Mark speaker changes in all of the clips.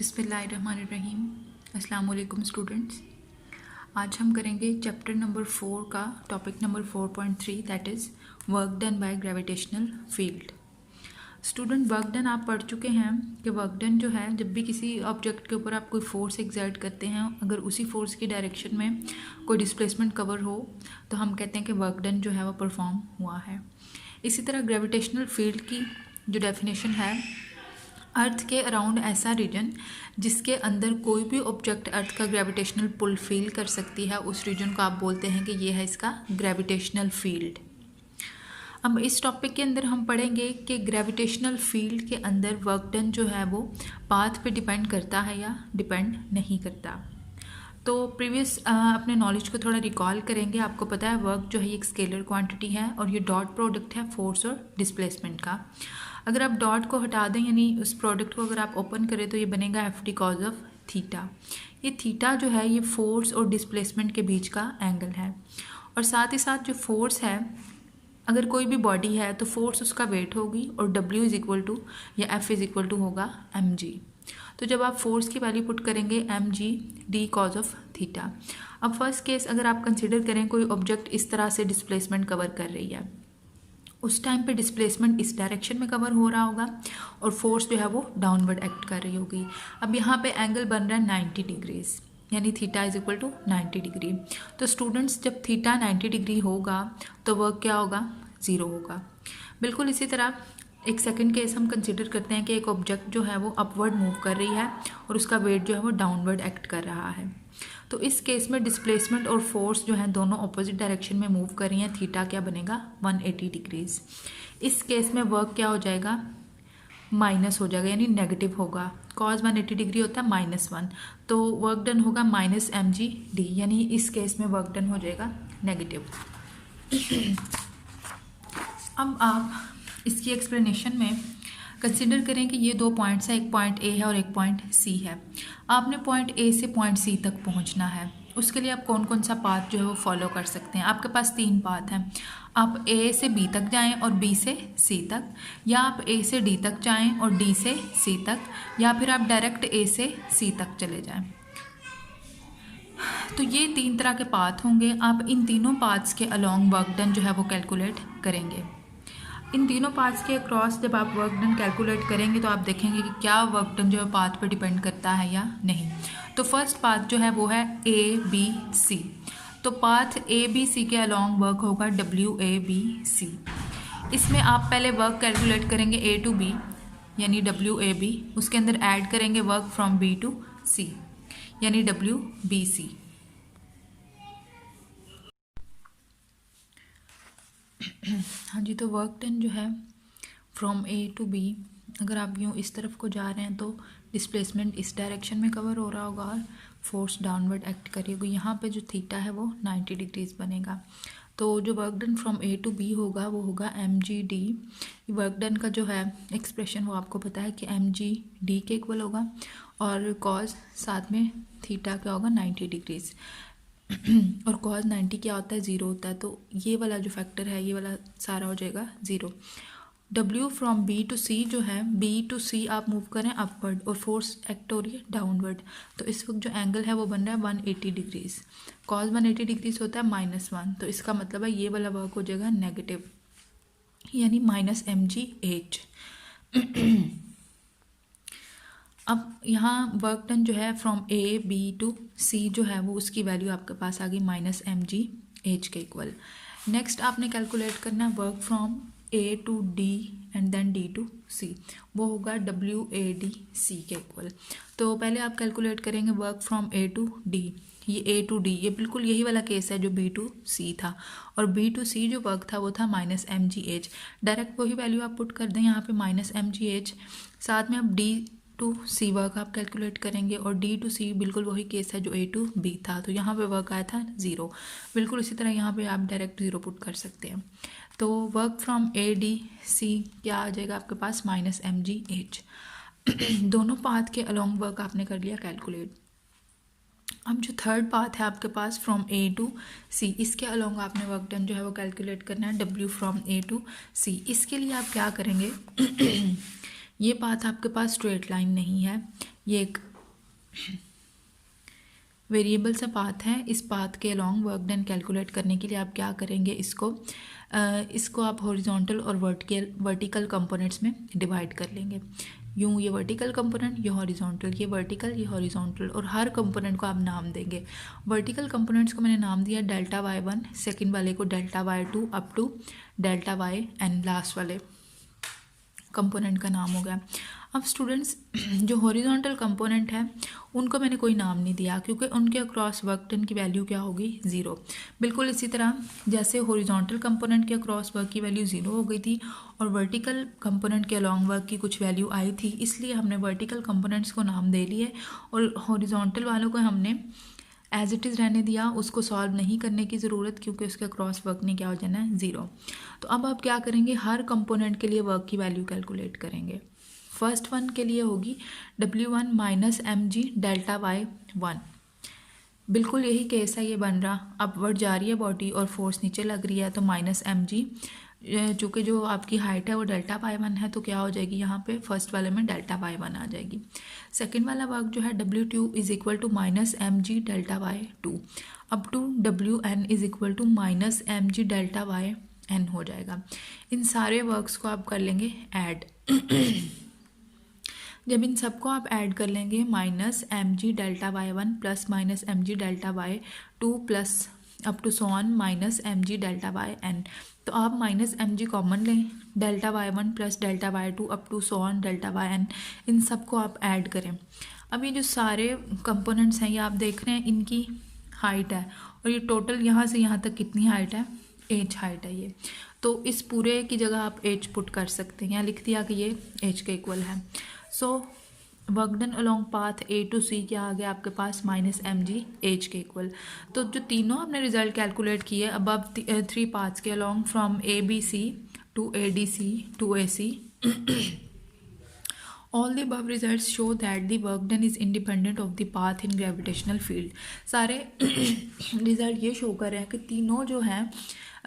Speaker 1: बिस्मिल्लाहिर्रहमानिर्रहीम। अस्सलाम वालेकुम स्टूडेंट्स। आज हम करेंगे चैप्टर नंबर 4 का topic number 4.3 that is work done by gravitational field. Student, work done आप पढ़ चुके हैं कि वर्क डन जो है, जब भी किसी ऑब्जेक्ट के ऊपर आप कोई फोर्स एक्सर्ट करते हैं, अगर उसी फोर्स की डायरेक्शन में कोई डिस्प्लेसमेंट कवर हो तो हम कहते हैं कि वर्क डन जो है वो परफॉर्म हुआ है। इसी तरह ग्रेविटेशनल फील्ड की जो डेफिनेशन है, अर्थ के अराउंड ऐसा रीजन जिसके अंदर कोई भी ऑब्जेक्ट अर्थ का ग्रेविटेशनल पुल फील कर सकती है, उस रीजन को आप बोलते हैं कि ये है इसका ग्रेविटेशनल फील्ड। अब इस टॉपिक के अंदर हम पढ़ेंगे कि ग्रेविटेशनल फील्ड के अंदर वर्क डन जो है वो पाथ पे डिपेंड करता है या डिपेंड नहीं करता। तो प्रीवियस अपने नॉलेज को थोड़ा रिकॉल करेंगे। आपको पता है वर्क जो है एक स्केलर क्वांटिटी है और ये डॉट प्रोडक्ट है फोर्स और डिस्प्लेसमेंट का। अगर आप डॉट को हटा दें, यानी उस प्रोडक्ट को अगर आप ओपन करें, तो ये बनेगा FT कॉज ऑफ थीटा। ये थीटा जो है ये फोर्स और डिस्प्लेसमेंट के बीच का एंगल है। और साथ ही साथ जो फोर्स है, अगर कोई भी बॉडी है तो फोर्स उसका वेट होगी और W इज़ इक्वल टू या F इज़ इक्वल टू होगा mg। तो जब आप फोर्स की वैल्यू पुट करेंगे mg d cause of theta. अब फर्स्ट केस अगर आप कंसिडर करें, कोई ऑब्जेक्ट इस तरह से डिस्प्लेसमेंट कवर कर रही है, उस टाइम पे डिस्प्लेसमेंट इस डायरेक्शन में कवर हो रहा होगा और फोर्स जो है वो डाउनवर्ड एक्ट कर रही होगी। अब यहाँ पे एंगल बन रहा है 90 डिग्रीज, यानी theta is equal to 90 degree. तो स्टूडेंट्स, जब थीटा 90 डिग्री होगा तो वर्क क्या होगा? ज़ीरो होगा। बिल्कुल इसी तरह एक सेकंड केस हम कंसिडर करते हैं कि एक ऑब्जेक्ट जो है वो अपवर्ड मूव कर रही है और उसका वेट जो है वो डाउनवर्ड एक्ट कर रहा है। तो इस केस में डिस्प्लेसमेंट और फोर्स जो है दोनों ऑपोजिट डायरेक्शन में मूव कर रही हैं। थीटा क्या बनेगा? 180 डिग्रीज। इस केस में वर्क क्या हो जाएगा? माइनस हो जाएगा, यानी नेगेटिव होगा। कॉज 180 डिग्री होता है -1, तो वर्क डन होगा -mg/d, यानी इस केस में वर्क डन हो जाएगा नेगेटिव। अब आप इसकी एक्सप्लेनेशन में कंसिडर करें कि ये दो पॉइंट्स हैं, एक पॉइंट A है और एक पॉइंट C है। आपने पॉइंट A से पॉइंट C तक पहुंचना है। उसके लिए आप कौन कौन सा पाथ जो है वो फॉलो कर सकते हैं? आपके पास 3 पाथ हैं। आप A से B तक जाएं और B से C तक, या आप A से D तक जाएं और D से C तक, या फिर आप डायरेक्ट A से C तक चले जाएं। तो ये 3 तरह के पाथ होंगे। आप इन तीनों पाथ्स के अलोंग वर्क डन जो है वो कैलकुलेट करेंगे। इन तीनों पाथ्स के अक्रॉस जब आप वर्क डन कैलकुलेट करेंगे तो आप देखेंगे कि क्या वर्क डन जो है पाथ पर डिपेंड करता है या नहीं। तो फर्स्ट पाथ जो है वो है ABC। तो पाथ ABC के अलोंग वर्क होगा WABC। इसमें आप पहले वर्क कैलकुलेट करेंगे A to B, यानी WAB, उसके अंदर ऐड करेंगे work from B to C, यानी WBC। हाँ जी, तो वर्क डन जो है फ्रॉम A to B, अगर आप यूँ इस तरफ को जा रहे हैं तो डिस्प्लेसमेंट इस डायरेक्शन में कवर हो रहा होगा और फोर्स डाउनवर्ड एक्ट करेगी। यहाँ पे जो थीटा है वो 90 डिग्रीज बनेगा। तो जो work done from A to B होगा वो होगा mg/d। वर्क डन का जो है एक्सप्रेशन वो आपको पता है कि mg/d के इक्वल होगा, और कॉज साथ में थीटा क्या होगा? 90 डिग्रीज। और कॉज 90 क्या होता है? 0 होता है। तो ये वाला जो फैक्टर है, ये वाला सारा हो जाएगा 0। W from B to C जो है, B to C आप मूव करें अपवर्ड और फोर्स एक्ट हो रही है डाउनवर्ड, तो इस वक्त जो एंगल है वो बन रहा है 180 डिग्रीज। कॉज 180 डिग्रीज होता है -1, तो इसका मतलब है ये वाला वर्क हो जाएगा नेगेटिव, यानी -mg/h। अब यहाँ वर्क डन जो है from A B to C जो है वो उसकी वैल्यू आपके पास आ गई -mg/h के इक्वल। नेक्स्ट आपने कैलकुलेट करना है work from A to D and then D to C, वो होगा WADC के इक्वल। तो पहले आप कैलकुलेट करेंगे work from A to D। ये A to D ये बिल्कुल यही वाला केस है जो B to C था, और B to C जो वर्क था वो था -mg/h। डायरेक्ट वही वैल्यू आप पुट कर दें यहाँ पे -mg/h, साथ में आप D to C वर्क आप कैलकुलेट करेंगे, और D to C बिल्कुल वही केस है जो A to B था, तो यहाँ पे वर्क आया था 0। बिल्कुल इसी तरह यहाँ पे आप डायरेक्ट 0 पुट कर सकते हैं। तो वर्क फ्रॉम ADC क्या आ जाएगा आपके पास? -mg/h। दोनों पाथ के अलोंग वर्क आपने कर लिया कैलकुलेट। अब जो थर्ड पाथ है आपके पास फ्रॉम A to C, इसके अलोंग आपने वर्क डन जो है वो कैलकुलेट करना है W from A to C। इसके लिए आप क्या करेंगे? ये पाथ आपके पास स्ट्रेट लाइन नहीं है, ये एक वेरिएबल सा पाथ है, इस पाथ के अलॉन्ग वर्क डन कैलकुलेट करने के लिए आप क्या करेंगे, इसको आप हॉरिजॉन्टल और वर्टिकल कंपोनेंट्स में डिवाइड कर लेंगे। यूँ ये वर्टिकल कंपोनेंट, ये हॉरिजॉन्टल, ये वर्टिकल, ये हॉरिजॉन्टल, और हर कंपोनेंट को आप नाम देंगे। वर्टिकल कंपोनेंट्स को मैंने नाम दिया डेल्टा y1, सेकंड वाले को delta y2 up to delta yn, last वाले कंपोनेंट का नाम हो गया। अब स्टूडेंट्स जो हॉरिजॉन्टल कंपोनेंट है उनको मैंने कोई नाम नहीं दिया क्योंकि उनके अक्रॉस वर्क डन की वैल्यू क्या होगी, 0। बिल्कुल इसी तरह जैसे हॉरिजॉन्टल कंपोनेंट के अक्रॉस वर्क की वैल्यू 0 हो गई थी और वर्टिकल कंपोनेंट के अलॉन्ग वर्क की कुछ वैल्यू आई थी, इसलिए हमने वर्टिकल कंपोनेंट्स को नाम दे लिए और हॉरिजॉन्टल वालों को हमने एज इट इज़ रहने दिया, उसको सॉल्व नहीं करने की ज़रूरत क्योंकि उसके क्रॉस वर्क ने क्या हो जाना है, 0। तो अब आप क्या करेंगे, हर कंपोनेंट के लिए वर्क की वैल्यू कैलकुलेट करेंगे। फर्स्ट वन के लिए होगी W1 minus mg delta y1। बिल्कुल यही केस है, ये बन रहा, अपवर्ड जा रही है बॉडी और फोर्स नीचे लग रही है, तो माइनस mg, चूँकि जो आपकी हाइट है वो डेल्टा y1 है तो क्या हो जाएगी यहाँ पे फर्स्ट वाले में डेल्टा y1 आ जाएगी। सेकंड वाला वर्क जो है W2 is equal to minus mg delta y2 up to Wn is equal to minus mg delta yn हो जाएगा। इन सारे वर्क्स को आप कर लेंगे ऐड। जब इन सबको आप ऐड कर लेंगे, minus mg delta y1 plus minus mg delta y2 plus up to so on minus mg delta yn, तो आप माइनस mg कॉमन लें, delta y1 plus delta y2 up to so on delta yn, इन सबको आप add करें। अब ये जो सारे कंपोनेंट्स हैं ये आप देख रहे हैं, इनकी हाइट है और ये टोटल यहाँ से यहाँ तक कितनी हाइट है, h हाइट है ये, तो इस पूरे की जगह आप h पुट कर सकते हैं, यहाँ लिख दिया कि ये h के इक्वल है। So work done along path A to C क्या आ गया आपके पास, माइनस mg h के इक्वल। तो जो तीनों आपने रिजल्ट कैलकुलेट किए अब आप 3 पाथ्स के along from ABC to ADC to AC, all the above results show that the work done is independent of the path in gravitational field. सारे रिजल्ट ये शो कर रहे हैं कि तीनों जो हैं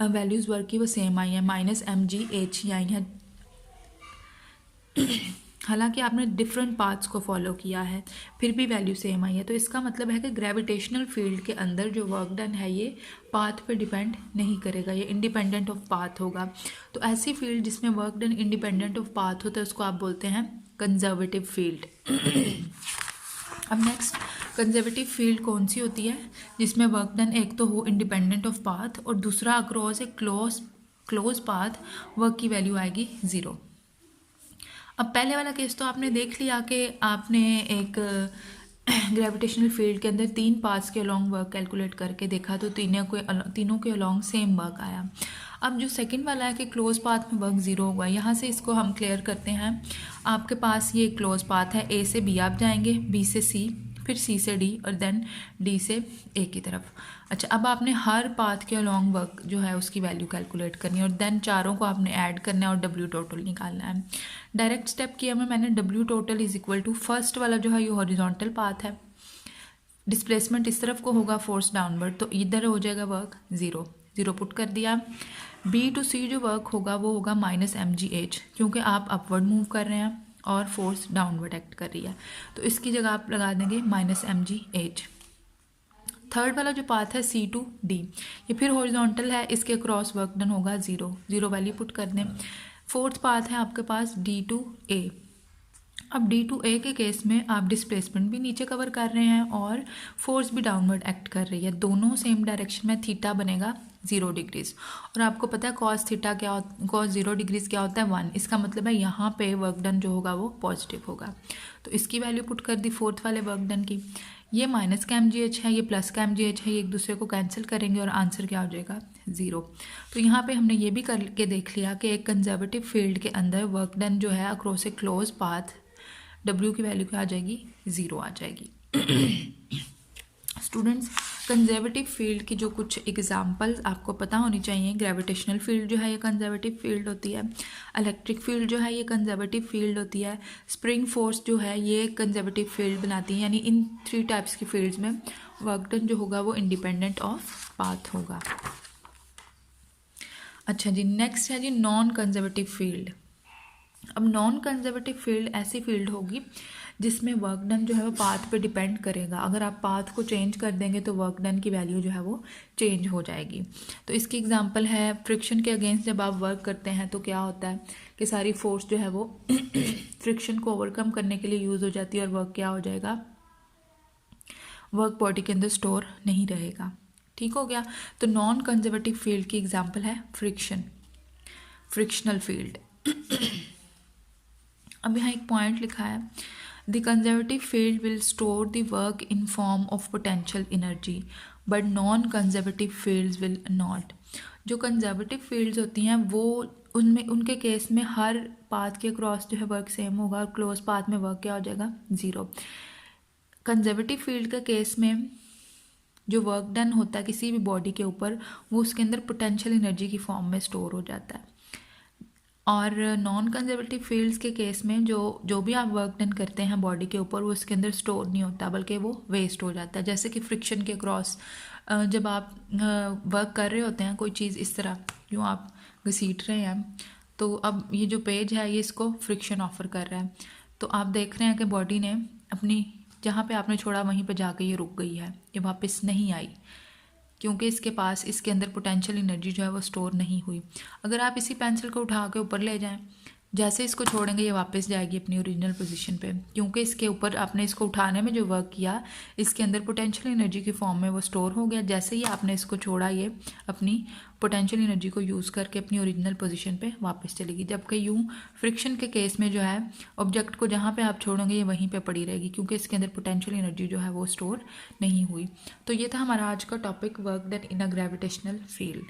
Speaker 1: वैल्यूज़ वर्क की वो सेम आई हैं, माइनस mg h ही आई हैं। हालांकि आपने डिफरेंट पाथ्स को फॉलो किया है फिर भी वैल्यू सेम आई है, तो इसका मतलब है कि ग्रेविटेशनल फील्ड के अंदर जो वर्क डन है ये पाथ पे डिपेंड नहीं करेगा, ये इंडिपेंडेंट ऑफ पाथ होगा। तो ऐसी फील्ड जिसमें work done independent of path होता है उसको आप बोलते हैं कंजर्वेटिव फील्ड। अब नेक्स्ट कंजर्वेटिव फील्ड कौन सी होती है, जिसमें वर्क डन एक तो हो इंडिपेंडेंट ऑफ पाथ और दूसरा अक्रॉस ए क्लोज पाथ वर्क की वैल्यू आएगी 0। अब पहले वाला केस तो आपने देख लिया कि आपने एक ग्रेविटेशनल फील्ड के अंदर 3 पाथ्स के अलॉन्ग वर्क कैलकुलेट करके देखा तो तीनों के अलॉन्ग सेम वर्क आया। अब जो सेकंड वाला है कि क्लोज पाथ में वर्क 0 होगा, यहाँ से इसको हम क्लियर करते हैं। आपके पास ये क्लोज पाथ है, A से B आप जाएंगे, B से C, फिर C से D और देन D से A की तरफ। अच्छा, अब आपने हर पाथ के अलॉन्ग वर्क जो है उसकी वैल्यू कैलकुलेट करनी है और देन चारों को आपने ऐड करना है और W टोटल निकालना है। डायरेक्ट स्टेप किया मैंने W total is equal to first वाला जो है ये हॉरिजॉन्टल पाथ है, डिस्प्लेसमेंट इस तरफ को होगा फोर्स डाउनवर्ड, तो इधर हो जाएगा वर्क 0 पुट कर दिया। B टू C जो वर्क होगा वो होगा माइनस mg h, क्योंकि आप अपवर्ड मूव कर रहे हैं और फोर्स डाउनवर्ड एक्ट कर रही है, तो इसकी जगह आप लगा देंगे माइनस mg h। थर्ड वाला जो पाथ है C टू D, ये फिर हॉरिजॉन्टल है, इसके क्रॉस वर्क डन होगा 0 वैल्यू पुट कर दें। फोर्थ पाथ है आपके पास D टू A। अब D टू A के केस में आप डिस्प्लेसमेंट भी नीचे कवर कर रहे हैं और फोर्स भी डाउनवर्ड एक्ट कर रही है, दोनों सेम डायरेक्शन में, थीटा बनेगा 0 डिग्रीज। और आपको पता है कॉस 0 डिग्रीज क्या होता है 1, इसका मतलब है यहाँ पे वर्क डन जो होगा वो पॉजिटिव होगा, तो इसकी वैल्यू पुट कर दी फोर्थ वाले वर्क डन की। ये माइनस का mg h है, ये प्लस का mg h है, ये एक दूसरे को कैंसिल करेंगे और आंसर क्या हो जाएगा 0। तो यहाँ पे हमने ये भी करके देख लिया कि एक कंजर्वेटिव फील्ड के अंदर वर्क डन जो है अक्रॉस ए क्लोज पाथ W की वैल्यू क्या आ जाएगी 0 आ जाएगी। स्टूडेंट्स, कंजर्वेटिव फील्ड की जो कुछ एग्जांपल्स आपको पता होनी चाहिए, ग्रेविटेशनल फील्ड जो है ये कंजर्वेटिव फील्ड होती है, इलेक्ट्रिक फील्ड जो है ये कंजर्वेटिव फील्ड होती है, स्प्रिंग फोर्स जो है ये कंजर्वेटिव फील्ड बनाती है, यानी इन 3 टाइप्स की फील्ड्स में वर्क डन जो होगा वो इंडिपेंडेंट ऑफ पाथ होगा। अच्छा जी, नेक्स्ट है जी नॉन कंजर्वेटिव फील्ड। अब नॉन कंजर्वेटिव फील्ड ऐसी फील्ड होगी जिसमें वर्क डन जो है वो पाथ पे डिपेंड करेगा। अगर आप पाथ को चेंज कर देंगे तो वर्क डन की वैल्यू जो है वो चेंज हो जाएगी। तो इसकी एग्जांपल है फ्रिक्शन के अगेंस्ट जब आप वर्क करते हैं तो क्या होता है कि सारी फोर्स जो है वो फ्रिक्शन को ओवरकम करने के लिए यूज़ हो जाती है और वर्क क्या हो जाएगा, वर्क बॉडी के अंदर स्टोर नहीं रहेगा। ठीक हो गया। तो नॉन कंजर्वेटिव फील्ड की एग्जांपल है फ्रिक्शन, फ्रिक्शनल फील्ड। अब यहाँ एक पॉइंट लिखा है, the conservative field will store the work in form of potential energy but non conservative fields will not. जो कंजर्वेटिव फील्ड्स होती हैं वो उनमें उनके केस में हर पाथ के क्रॉस जो है वर्क सेम होगा और क्लोज पाथ में वर्क क्या हो जाएगा, ज़ीरो। कंजर्वेटिव फील्ड के केस में जो वर्क डन होता है किसी भी बॉडी के ऊपर वो उसके अंदर पोटेंशियल एनर्जी की फॉर्म में स्टोर हो जाता है। और नॉन कंजर्वेटिव फील्ड्स के केस में जो भी आप वर्क डन करते हैं बॉडी के ऊपर वो उसके अंदर स्टोर नहीं होता बल्कि वो वेस्ट हो जाता है। जैसे कि फ्रिक्शन के क्रॉस जब आप वर्क कर रहे होते हैं कोई चीज़ इस तरह यूँ आप घसीट रहे हैं तो अब ये जो पेज है ये इसको फ्रिक्शन ऑफर कर रहा है, तो आप देख रहे हैं कि बॉडी ने अपनी जहाँ पे आपने छोड़ा वहीं पे जाके ये रुक गई है, ये वापस नहीं आई क्योंकि इसके पास इसके अंदर पोटेंशियल एनर्जी जो है वो स्टोर नहीं हुई। अगर आप इसी पेंसिल को उठा के ऊपर ले जाएं, जैसे इसको छोड़ेंगे ये वापस जाएगी अपनी ओरिजिनल पोजीशन पे, क्योंकि इसके ऊपर आपने इसको उठाने में जो वर्क किया इसके अंदर पोटेंशियल एनर्जी की फॉर्म में वो स्टोर हो गया। जैसे ही आपने इसको छोड़ा ये अपनी पोटेंशियल एनर्जी को यूज़ करके अपनी ओरिजिनल पोजीशन पे वापस चलेगी। जबकि यूँ फ्रिक्शन के केस में जो है ऑब्जेक्ट को जहाँ पे आप छोड़ोगे ये वहीं पे पड़ी रहेगी क्योंकि इसके अंदर पोटेंशियल एनर्जी जो है वो स्टोर नहीं हुई। तो ये था हमारा आज का topic, work done in a gravitational field.